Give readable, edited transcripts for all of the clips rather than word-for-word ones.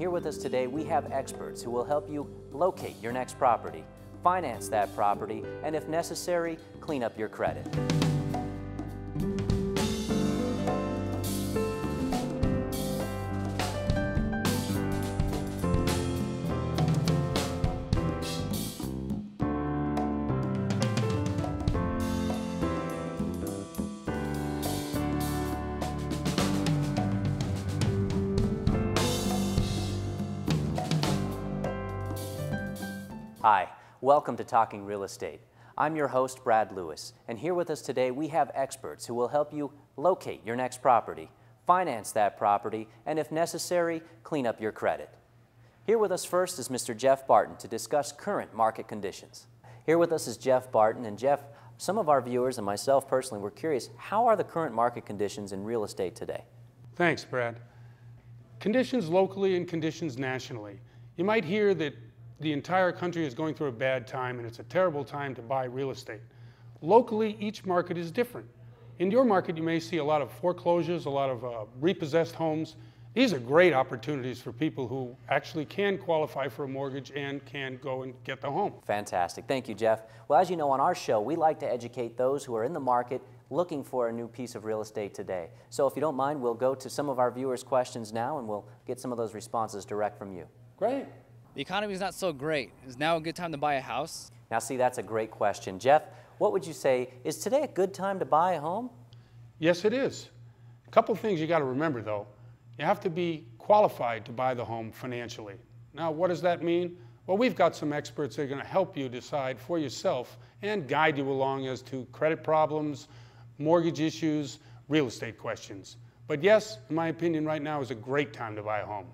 here with us today we have experts who will help you locate your next property, finance that property, and if necessary, clean up your credit. Hi, welcome to Talking Real Estate. I'm your host, Brad Lewis, and here with us today we have experts who will help you locate your next property, finance that property, and if necessary, clean up your credit. Here with us first is Mr. Jeff Barton to discuss current market conditions. Here with us is Jeff Barton, and Jeff, some of our viewers and myself personally were curious, how are the current market conditions in real estate today? Thanks, Brad. Conditions locally and conditions nationally. You might hear that the entire country is going through a bad time and it's a terrible time to buy real estate. Locally, each market is different. In your market, you may see a lot of foreclosures, a lot of repossessed homes. These are great opportunities for people who actually can qualify for a mortgage and can go and get the home. Fantastic. Thank you, Jeff. Well, as you know, on our show, we like to educate those who are in the market looking for a new piece of real estate today. So if you don't mind, we'll go to some of our viewers' questions now and we'll get some of those responses direct from you. Great. The economy is not so great. Is now a good time to buy a house? Now, see, that's a great question. Jeff, what would you say, is today a good time to buy a home? Yes, it is. A couple things you got to remember, though. You have to be qualified to buy the home financially. Now, what does that mean? Well, we've got some experts that are going to help you decide for yourself and guide you along as to credit problems, mortgage issues, real estate questions. But yes, in my opinion, right now is a great time to buy a home.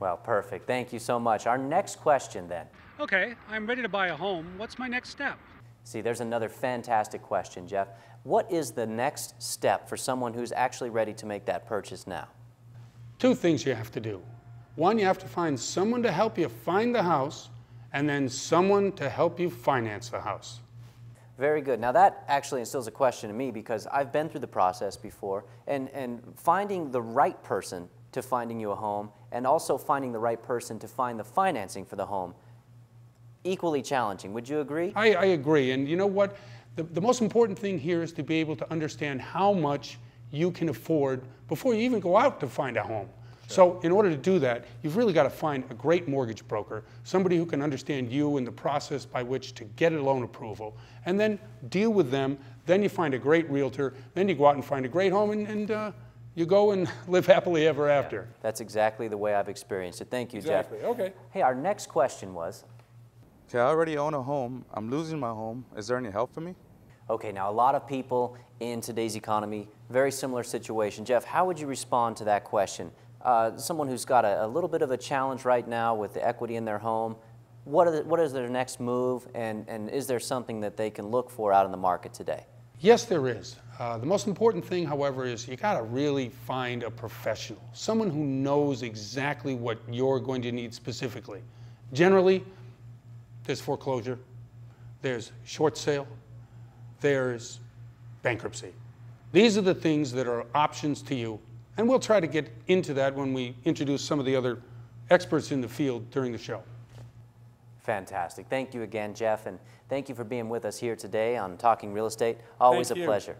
Well, perfect. Thank you so much. Our next question then. Okay, I'm ready to buy a home. What's my next step? See, there's another fantastic question, Jeff. What is the next step for someone who's actually ready to make that purchase now? Two things you have to do. One, you have to find someone to help you find the house, and then someone to help you finance the house. Very good. Now that actually instills a question to me because I've been through the process before, and finding the right person to finding you a home and also finding the right person to find the financing for the home, equally challenging. Would you agree? I agree. And you know what? The most important thing here is to be able to understand how much you can afford before you even go out to find a home. Sure. So in order to do that, you've really got to find a great mortgage broker, somebody who can understand you and the process by which to get a loan approval, and then deal with them. Then you find a great realtor, then you go out and find a great home, and you go and live happily ever after. Yeah, that's exactly the way I've experienced it. Thank you, exactly. Jeff. Okay. Hey, our next question was? Okay, I already own a home. I'm losing my home. Is there any help for me? Okay, now a lot of people in today's economy, very similar situation. Jeff, how would you respond to that question? Someone who's got a little bit of a challenge right now with the equity in their home, what is their next move, and is there something that they can look for out in the market today? Yes, there is. The most important thing, however, is you got to really find a professional, someone who knows exactly what you're going to need specifically. Generally, there's foreclosure, there's short sale, there's bankruptcy. These are the things that are options to you, and we'll try to get into that when we introduce some of the other experts in the field during the show. Fantastic. Thank you again, Jeff, and thank you for being with us here today on Talking Real Estate. Always a pleasure.